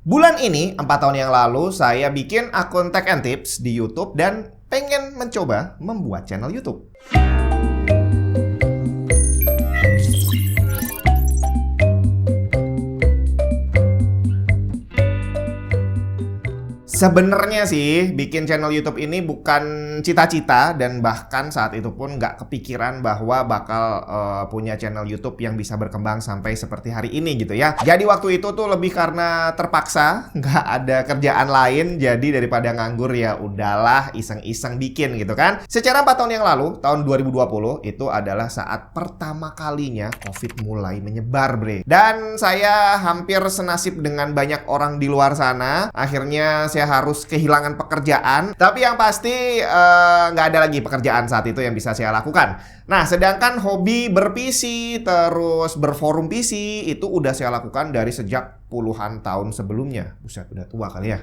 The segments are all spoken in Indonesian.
Bulan ini, 4 tahun yang lalu, saya bikin akun Tech and Tips di YouTube dan pengen mencoba membuat channel YouTube. Sebenarnya sih, bikin channel YouTube ini bukan cita-cita dan bahkan saat itu pun nggak kepikiran bahwa bakal punya channel YouTube yang bisa berkembang sampai seperti hari ini gitu ya. Jadi waktu itu tuh lebih karena terpaksa, nggak ada kerjaan lain, jadi daripada nganggur ya udahlah iseng-iseng bikin gitu kan. Secara 4 tahun yang lalu, tahun 2020, itu adalah saat pertama kalinya COVID mulai menyebar bre. Dan saya hampir senasib dengan banyak orang di luar sana. Akhirnya saya harus kehilangan pekerjaan. Tapi yang pasti nggak ada lagi pekerjaan saat itu yang bisa saya lakukan. Nah, sedangkan hobi ber-PC terus berforum PC itu udah saya lakukan dari sejak puluhan tahun sebelumnya. Buset, udah tua kali ya.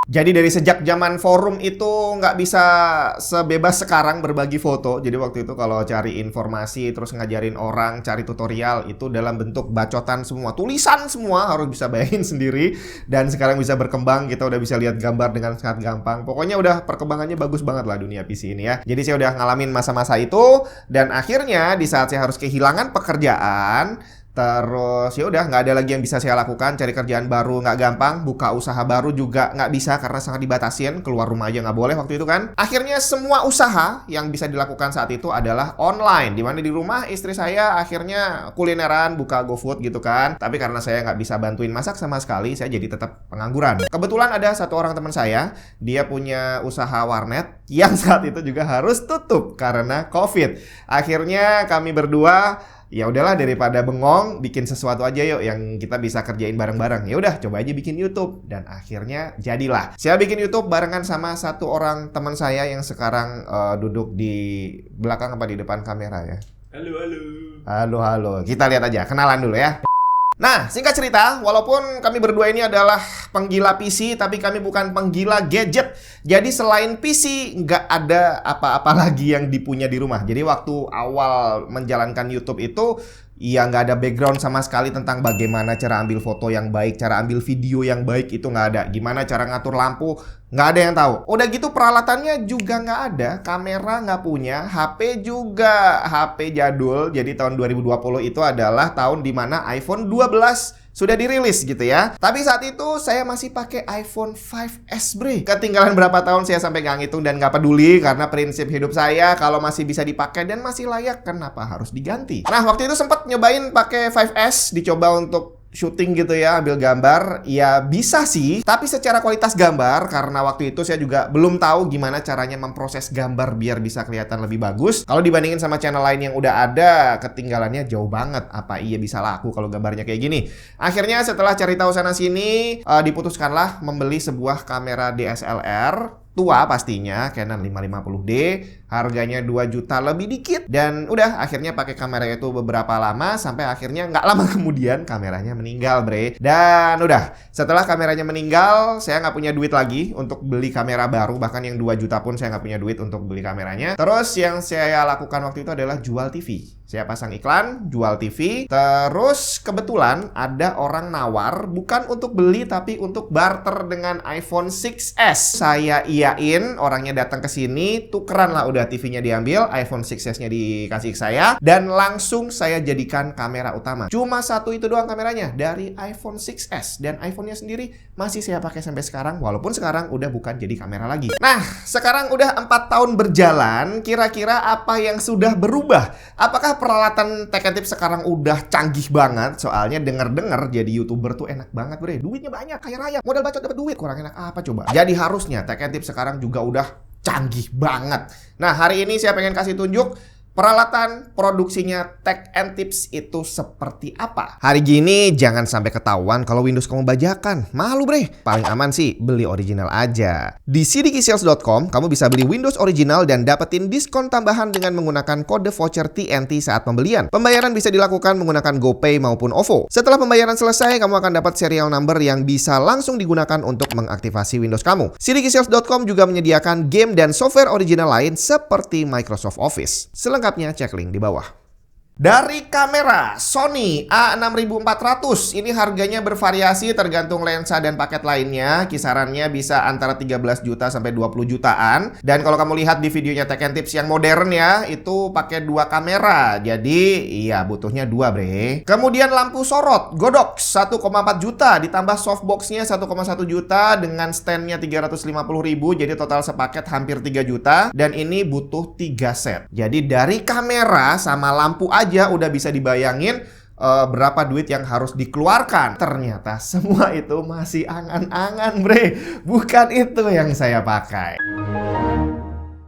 Jadi dari sejak zaman forum itu nggak bisa sebebas sekarang berbagi foto. Jadi waktu itu kalau cari informasi terus ngajarin orang, cari tutorial itu dalam bentuk bacotan semua, tulisan semua, harus bisa bayangin sendiri. Dan sekarang bisa berkembang, kita udah bisa lihat gambar dengan sangat gampang. Pokoknya udah perkembangannya bagus banget lah dunia PC ini ya. Jadi saya udah ngalamin masa-masa itu dan akhirnya di saat saya harus kehilangan pekerjaan, terus ya udah nggak ada lagi yang bisa saya lakukan, cari kerjaan baru nggak gampang, buka usaha baru juga nggak bisa karena sangat dibatasin, keluar rumah aja nggak boleh waktu itu kan. Akhirnya semua usaha yang bisa dilakukan saat itu adalah online, dimana di rumah istri saya akhirnya kulineran, buka GoFood gitu kan. Tapi karena saya nggak bisa bantuin masak sama sekali, saya jadi tetap pengangguran. Kebetulan ada satu orang teman saya, dia punya usaha warnet yang saat itu juga harus tutup karena COVID. Akhirnya kami berdua, ya udahlah daripada bengong, bikin sesuatu aja yuk yang kita bisa kerjain bareng-bareng. Ya udah, coba aja bikin YouTube dan akhirnya jadilah. Saya bikin YouTube barengan sama satu orang teman saya yang sekarang duduk di belakang apa di depan kamera ya. Halo, halo. Halo. Kita lihat aja, kenalan dulu ya. Nah, singkat cerita, walaupun kami berdua ini adalah penggila PC, tapi kami bukan penggila gadget. Jadi selain PC, nggak ada apa-apa lagi yang dipunya di rumah. Jadi waktu awal menjalankan YouTube itu, ya nggak ada background sama sekali tentang bagaimana cara ambil foto yang baik, cara ambil video yang baik itu nggak ada. Gimana cara ngatur lampu, nggak ada yang tahu. Udah gitu peralatannya juga nggak ada, kamera nggak punya, HP juga HP jadul. Jadi tahun 2020 itu adalah tahun dimana iPhone 12 sudah dirilis gitu ya. Tapi saat itu saya masih pakai iPhone 5S bre. Ketinggalan berapa tahun saya sampai nggak ngitung dan nggak peduli. Karena prinsip hidup saya kalau masih bisa dipakai dan masih layak, kenapa harus diganti? Nah, waktu itu sempat nyobain pakai 5S, dicoba untuk syuting gitu ya, ambil gambar. Ya bisa sih, tapi secara kualitas gambar, karena waktu itu saya juga belum tahu gimana caranya memproses gambar biar bisa kelihatan lebih bagus. Kalau dibandingin sama channel lain yang udah ada, ketinggalannya jauh banget. Apa iya bisa laku kalau gambarnya kayak gini? Akhirnya setelah cari tahu sana sini, diputuskanlah membeli sebuah kamera DSLR tua pastinya, Canon 550D, harganya 2 juta lebih dikit. Dan udah, akhirnya pakai kamera itu beberapa lama, sampai akhirnya nggak lama kemudian kameranya meninggal bre. Dan udah, setelah kameranya meninggal, saya nggak punya duit lagi untuk beli kamera baru. Bahkan yang 2 juta pun saya nggak punya duit untuk beli kameranya. Terus yang saya lakukan waktu itu adalah jual TV. Saya pasang iklan, jual TV. Terus kebetulan ada orang nawar, bukan untuk beli tapi untuk barter dengan iPhone 6s. Saya iyain, orangnya datang ke sini, tukeran lah udah TV-nya diambil, iPhone 6s-nya dikasih ke saya, dan langsung saya jadikan kamera utama. Cuma satu itu doang kameranya dari iPhone 6s, dan iPhone-nya sendiri masih saya pakai sampai sekarang, walaupun sekarang udah bukan jadi kamera lagi. Nah, sekarang udah 4 tahun berjalan, kira-kira apa yang sudah berubah? Apakah peralatan Tech and Tips sekarang udah canggih banget? Soalnya denger-denger jadi YouTuber tuh enak banget bre, duitnya banyak, kaya raya, modal bacot dapat duit, kurang enak apa coba? Jadi harusnya Tech and Tips sekarang juga udah canggih banget. Nah, hari ini saya pengen kasih tunjuk peralatan produksinya Tech and Tips itu seperti apa. Hari gini jangan sampai ketahuan kalau Windows kamu bajakan. Malu bre. Paling aman sih beli original aja. Di cdksales.com kamu bisa beli Windows original dan dapetin diskon tambahan dengan menggunakan kode voucher TNT saat pembelian. Pembayaran bisa dilakukan menggunakan GoPay maupun OVO. Setelah pembayaran selesai, kamu akan dapat serial number yang bisa langsung digunakan untuk mengaktifasi Windows kamu. cdksales.com juga menyediakan game dan software original lain seperti Microsoft Office. Selengkapnya cek link di bawah. Dari kamera Sony A6400, ini harganya bervariasi tergantung lensa dan paket lainnya. Kisarannya bisa antara 13 juta sampai 20 jutaan. Dan kalau kamu lihat di videonya Tech and Tips yang modern ya, itu pakai 2 kamera. Jadi iya butuhnya 2 bre. Kemudian lampu sorot Godox 1,4 juta ditambah softboxnya 1,1 juta dengan standnya 350.000. Jadi total sepaket hampir 3 juta. Dan ini butuh 3 set. Jadi dari kamera sama lampu aja udah bisa dibayangin berapa duit yang harus dikeluarkan. Ternyata semua itu masih angan-angan bre. Bukan itu yang saya pakai.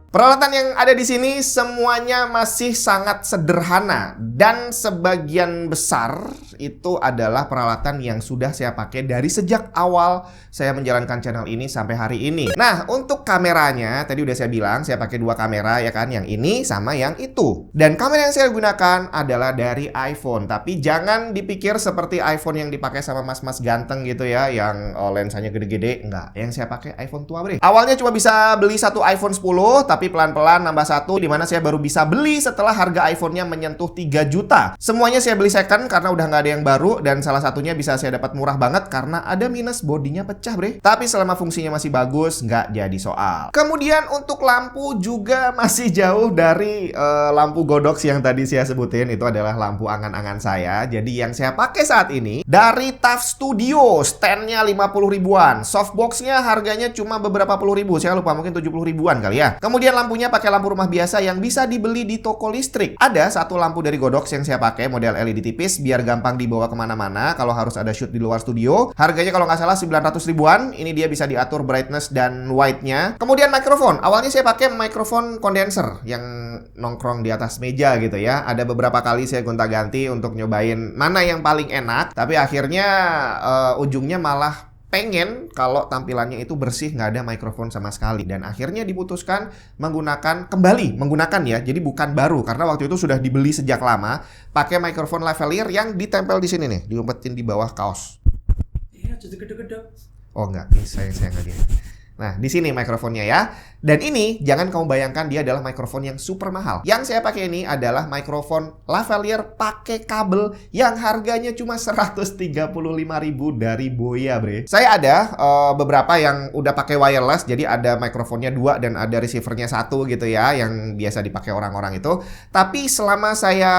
Peralatan yang ada di sini semuanya masih sangat sederhana dan sebagian besar itu adalah peralatan yang sudah saya pakai dari sejak awal saya menjalankan channel ini sampai hari ini. Nah, untuk kameranya tadi udah saya bilang saya pakai 2 kamera ya kan, yang ini sama yang itu. Dan kamera yang saya gunakan adalah dari iPhone, tapi jangan dipikir seperti iPhone yang dipakai sama mas-mas ganteng gitu ya, yang lensanya gede-gede. Enggak, yang saya pakai iPhone tua bre. Awalnya cuma bisa beli satu iPhone 10, tapi pelan-pelan nambah satu, dimana saya baru bisa beli setelah harga iPhone-nya menyentuh 3 juta. Semuanya saya beli second karena udah nggak ada yang baru, dan salah satunya bisa saya dapat murah banget karena ada minus bodinya pecah bre. Tapi selama fungsinya masih bagus, nggak jadi soal. Kemudian untuk lampu juga masih jauh dari lampu Godox yang tadi saya sebutin. Itu adalah lampu angan-angan saya. Jadi yang saya pakai saat ini dari TAF Studio, standnya 50 ribuan. Softboxnya harganya cuma beberapa puluh ribu, saya lupa mungkin 70 ribuan kali ya. Kemudian lampunya pakai lampu rumah biasa yang bisa dibeli di toko listrik. Ada satu lampu dari Godox yang saya pakai, model LED tipis, biar gampang dibawa kemana-mana kalau harus ada shoot di luar studio. Harganya kalau nggak salah 900 ribuan. Ini dia bisa diatur brightness dan white-nya. Kemudian mikrofon. Awalnya saya pakai mikrofon kondenser yang nongkrong di atas meja gitu ya. Ada beberapa kali saya gonta-ganti untuk nyobain mana yang paling enak. Tapi akhirnya ujungnya malah pengen kalau tampilannya itu bersih, nggak ada mikrofon sama sekali. Dan akhirnya diputuskan kembali menggunakan ya, jadi bukan baru, karena waktu itu sudah dibeli sejak lama, pakai mikrofon lavalier yang ditempel di sini nih, diumpetin di bawah kaos. Iya, jadi gede-gede. Oh enggak, saya nggak gini. Nah, di sini mikrofonnya ya. Dan ini jangan kamu bayangkan dia adalah mikrofon yang super mahal. Yang saya pakai ini adalah mikrofon lavalier pakai kabel yang harganya cuma 135.000 dari Boya, bre. Saya ada beberapa yang udah pakai wireless, jadi ada mikrofonnya 2 dan ada receivernya 1 gitu ya, yang biasa dipakai orang-orang itu. Tapi selama saya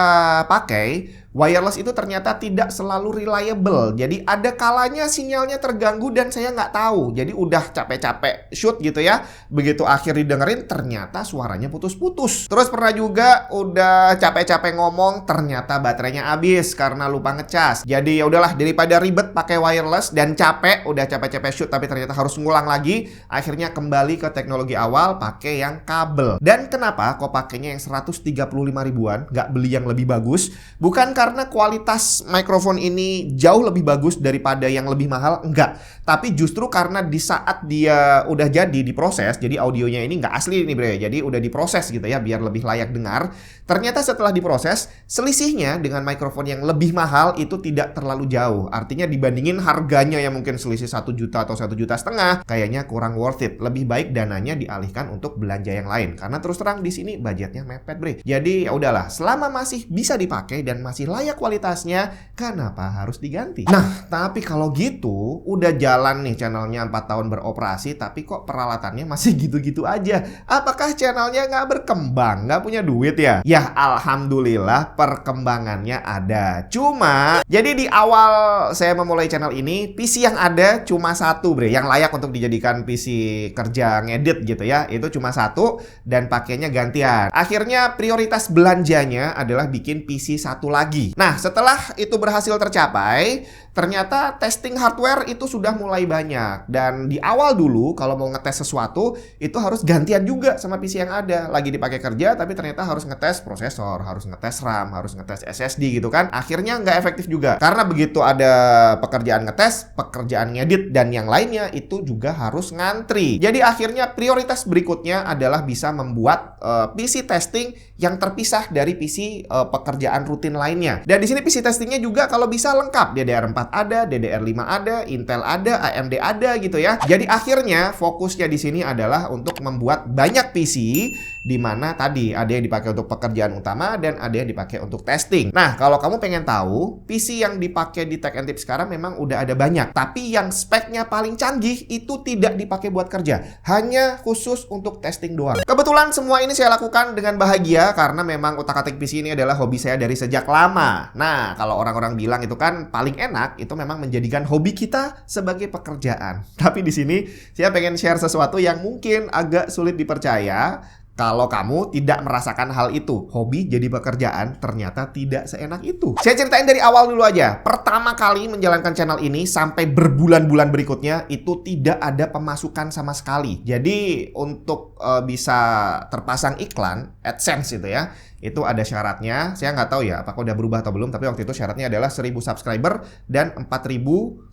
pakai wireless itu ternyata tidak selalu reliable. Jadi ada kalanya sinyalnya terganggu dan saya nggak tahu. Jadi udah capek-capek shoot gitu ya, begitu akhir didengerin ternyata suaranya putus-putus. Terus pernah juga udah capek-capek ngomong ternyata baterainya habis karena lupa ngecas. Jadi ya udahlah, daripada ribet pakai wireless dan capek, udah capek-capek shoot tapi ternyata harus ngulang lagi, akhirnya kembali ke teknologi awal pakai yang kabel. Dan kenapa kok pakainya yang 135 ribuan, nggak beli yang lebih bagus? Bukan karena kualitas mikrofon ini jauh lebih bagus daripada yang lebih mahal, enggak. Tapi justru karena di saat dia udah jadi diproses, jadi audionya ini nggak asli nih bre, jadi udah diproses gitu ya biar lebih layak dengar. Ternyata setelah diproses, selisihnya dengan mikrofon yang lebih mahal itu tidak terlalu jauh. Artinya dibandingin harganya yang mungkin selisih 1 juta atau 1,5 juta, kayaknya kurang worth it. Lebih baik dananya dialihkan untuk belanja yang lain. Karena terus terang di sini budgetnya mepet bre. Jadi ya udahlah, selama masih bisa dipakai dan masih layak kualitasnya, kenapa harus diganti? Nah, tapi kalau gitu udah jalan nih channelnya 4 tahun beroperasi, tapi kok peralatannya masih gitu-gitu aja. Apakah channelnya nggak berkembang? Nggak punya duit ya? Ya alhamdulillah perkembangannya ada. Cuma jadi di awal saya memulai channel ini, PC yang ada cuma 1 bre, yang layak untuk dijadikan PC kerja ngedit gitu ya. Itu cuma 1 dan pakainya gantian. Akhirnya prioritas belanjanya adalah bikin PC 1 lagi. Nah, setelah itu berhasil tercapai, ternyata testing hardware itu sudah mulai banyak. Dan di awal dulu kalau mau ngetes sesuatu itu harus gantian juga sama PC yang ada. Lagi dipakai kerja tapi ternyata harus ngetes prosesor, harus ngetes RAM, harus ngetes SSD gitu kan. Akhirnya nggak efektif juga. Karena begitu ada pekerjaan ngetes, pekerjaan ngedit dan yang lainnya itu juga harus ngantri. Jadi akhirnya prioritas berikutnya adalah bisa membuat PC testing yang terpisah dari PC pekerjaan rutin lainnya. testingnya. Dan di sini PC testingnya juga kalau bisa lengkap. DDR4 ada, DDR5 ada, Intel ada, AMD ada gitu ya. Jadi akhirnya fokusnya di sini adalah untuk membuat banyak PC di mana tadi ada yang dipakai untuk pekerjaan utama dan ada yang dipakai untuk testing. Nah, kalau kamu pengen tahu, PC yang dipakai di Tech and Tips sekarang memang udah ada banyak. Tapi yang speknya paling canggih itu tidak dipakai buat kerja. Hanya khusus untuk testing doang. Kebetulan semua ini saya lakukan dengan bahagia karena memang utak-atik PC ini adalah hobi saya dari sejak lama. Nah, kalau orang-orang bilang itu kan paling enak, itu memang menjadikan hobi kita sebagai pekerjaan. Tapi di sini saya pengen share sesuatu yang mungkin agak sulit dipercaya. Kalau kamu tidak merasakan hal itu, hobi jadi pekerjaan ternyata tidak seenak itu. Saya ceritain dari awal dulu aja. Pertama kali menjalankan channel ini sampai berbulan-bulan berikutnya itu tidak ada pemasukan sama sekali. Jadi untuk bisa terpasang iklan, AdSense itu ada syaratnya. Saya nggak tahu ya apakah udah berubah atau belum, tapi waktu itu syaratnya adalah 1000 subscriber dan 4000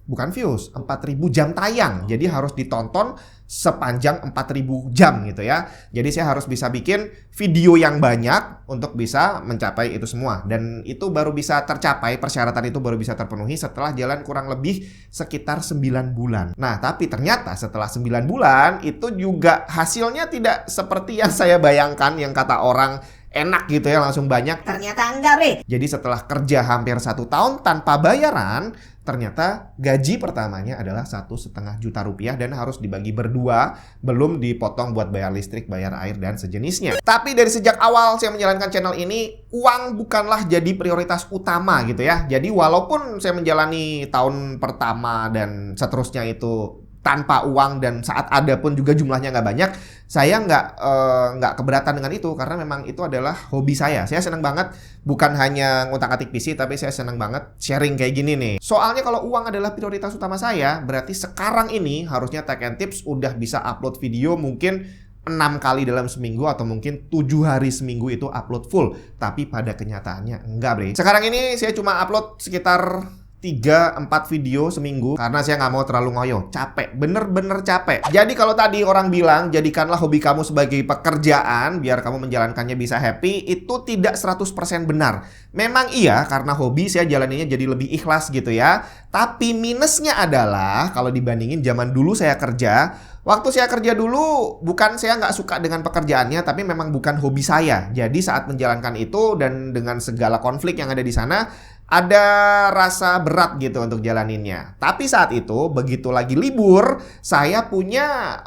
bukan views, 4000 jam tayang. Jadi harus ditonton sepanjang 4000 jam gitu ya. Jadi saya harus bisa bikin video yang banyak untuk bisa mencapai itu semua. Dan itu baru bisa tercapai, persyaratan itu baru bisa terpenuhi setelah jalan kurang lebih sekitar 9 bulan. Nah, tapi ternyata setelah 9 bulan itu juga hasilnya tidak seperti yang saya bayangkan, yang kata orang enak gitu ya, langsung banyak. Ternyata enggak, Bre. Jadi setelah kerja hampir 1 tahun tanpa bayaran, ternyata gaji pertamanya adalah 1,5 juta rupiah dan harus dibagi berdua, belum dipotong buat bayar listrik, bayar air, dan sejenisnya. Tapi dari sejak awal saya menjalankan channel ini, uang bukanlah jadi prioritas utama gitu ya. Jadi walaupun saya menjalani tahun pertama dan seterusnya itu tanpa uang dan saat ada pun juga jumlahnya nggak banyak, saya nggak keberatan dengan itu karena memang itu adalah hobi saya. Saya senang banget bukan hanya ngutak-atik PC, tapi saya senang banget sharing kayak gini nih. Soalnya kalau uang adalah prioritas utama saya, berarti sekarang ini harusnya Tech and Tips udah bisa upload video mungkin 6 kali dalam seminggu atau mungkin 7 hari seminggu itu upload full. Tapi pada kenyataannya enggak, Bre. Sekarang ini saya cuma upload sekitar 3-4 video seminggu karena saya nggak mau terlalu ngoyo. Capek, bener-bener capek. Jadi kalau tadi orang bilang jadikanlah hobi kamu sebagai pekerjaan biar kamu menjalankannya bisa happy, itu tidak 100% benar. Memang iya, karena hobi saya jalaninya jadi lebih ikhlas gitu ya. Tapi minusnya adalah kalau dibandingin zaman dulu saya kerja, waktu saya kerja dulu bukan saya nggak suka dengan pekerjaannya, tapi memang bukan hobi saya. Jadi saat menjalankan itu dan dengan segala konflik yang ada di sana, ada rasa berat gitu untuk jalaninnya. Tapi saat itu, begitu lagi libur, saya punya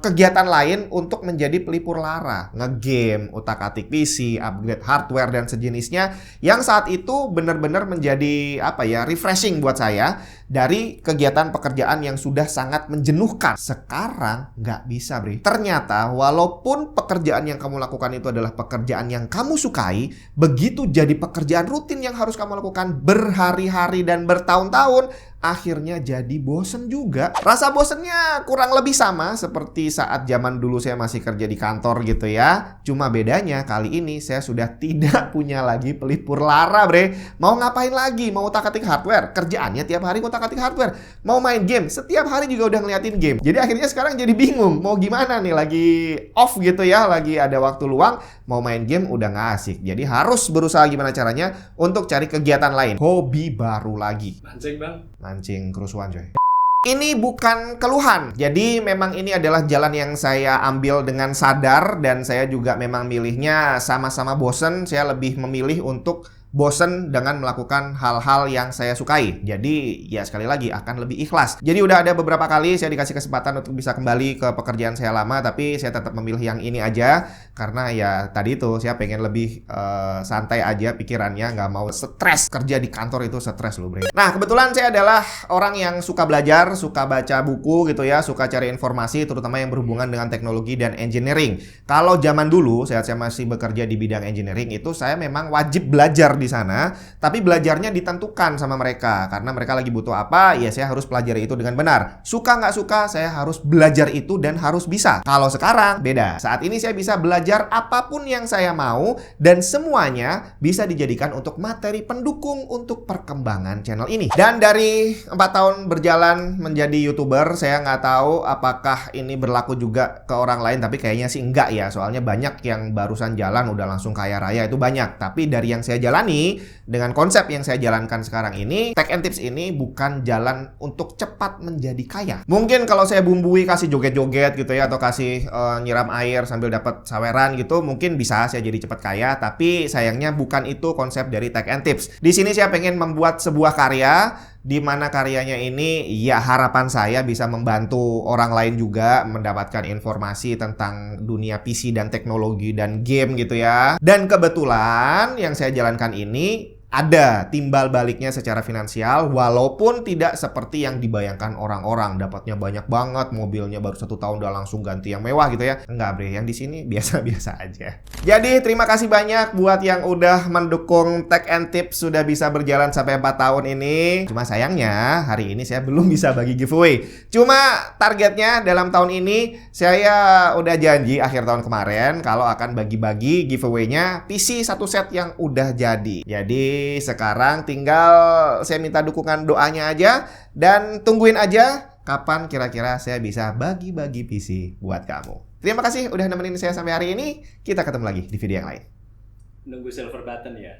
kegiatan lain untuk menjadi pelipur lara. Ngegame, utak-atik PC, upgrade hardware, dan sejenisnya. Yang saat itu benar-benar menjadi refreshing buat saya dari kegiatan pekerjaan yang sudah sangat menjenuhkan. Sekarang nggak bisa, Bre. Ternyata walaupun pekerjaan yang kamu lakukan itu adalah pekerjaan yang kamu sukai, begitu jadi pekerjaan rutin yang harus kamu lakukan berhari-hari dan bertahun-tahun, akhirnya jadi bosen juga. Rasa bosennya kurang lebih sama seperti saat zaman dulu saya masih kerja di kantor gitu ya. Cuma bedanya kali ini saya sudah tidak punya lagi pelipur lara, Bre. Mau ngapain lagi? Mau utak-atik hardware? Kerjaannya tiap hari utak-atik hardware. Mau main game? Setiap hari juga udah ngeliatin game. Jadi akhirnya sekarang jadi bingung. Mau gimana nih? Lagi off gitu ya. Lagi ada waktu luang. Mau main game udah nggak asik. Jadi harus berusaha gimana caranya untuk cari kegiatan lain. Hobi baru lagi. Mancing, Bang. Mancing kerusuhan, coy. Ini bukan keluhan. Jadi memang ini adalah jalan yang saya ambil dengan sadar dan saya juga memang milihnya sama-sama bosen. Saya lebih memilih untuk bosen dengan melakukan hal-hal yang saya sukai. Jadi ya sekali lagi akan lebih ikhlas. Jadi udah ada beberapa kali saya dikasih kesempatan untuk bisa kembali ke pekerjaan saya lama, tapi saya tetap memilih yang ini aja karena ya tadi itu saya pengen lebih santai aja pikirannya, nggak mau stres. Kerja di kantor itu stres loh, Bre. Nah, kebetulan saya adalah orang yang suka belajar, suka baca buku gitu ya, suka cari informasi terutama yang berhubungan dengan teknologi dan engineering. Kalau zaman dulu saya masih bekerja di bidang engineering itu saya memang wajib belajar di sana, tapi belajarnya ditentukan sama mereka karena mereka lagi butuh apa, ya saya harus pelajari itu dengan benar. Suka nggak suka, saya harus belajar itu dan harus bisa. Kalau sekarang beda. Saat ini saya bisa belajar apapun yang saya mau dan semuanya bisa dijadikan untuk materi pendukung untuk perkembangan channel ini. Dan dari 4 tahun berjalan menjadi YouTuber, saya nggak tahu apakah ini berlaku juga ke orang lain, tapi kayaknya sih enggak ya. Soalnya banyak yang barusan jalan udah langsung kaya raya, itu banyak. Tapi dari yang saya jalani kami, dengan konsep yang saya jalankan sekarang ini, Tech and Tips ini bukan jalan untuk cepat menjadi kaya. Mungkin kalau saya bumbui kasih joget-joget gitu ya, atau kasih nyiram air sambil dapat saweran gitu, mungkin bisa saya jadi cepat kaya, tapi sayangnya bukan itu konsep dari Tech and Tips. Di sini saya pengen membuat sebuah karya di mana karyanya ini ya harapan saya bisa membantu orang lain juga mendapatkan informasi tentang dunia PC dan teknologi dan game gitu ya. Dan kebetulan yang saya jalankan ini ada timbal baliknya secara finansial, walaupun tidak seperti yang dibayangkan orang-orang. Dapatnya banyak banget, mobilnya baru 1 tahun udah langsung ganti yang mewah gitu ya. Enggak bre, yang di sini biasa-biasa aja. Jadi terima kasih banyak buat yang udah mendukung Tech and Tips sudah bisa berjalan sampai 4 tahun ini. Cuma sayangnya hari ini saya belum bisa bagi giveaway. Cuma targetnya dalam tahun ini saya udah janji akhir tahun kemarin kalau akan bagi-bagi giveaway-nya PC 1 set yang udah jadi. Jadi sekarang tinggal saya minta dukungan doanya aja dan tungguin aja kapan kira-kira saya bisa bagi-bagi PC buat kamu. Terima kasih udah nemenin saya sampai hari ini. Kita ketemu lagi di video yang lain. Nunggu silver button ya.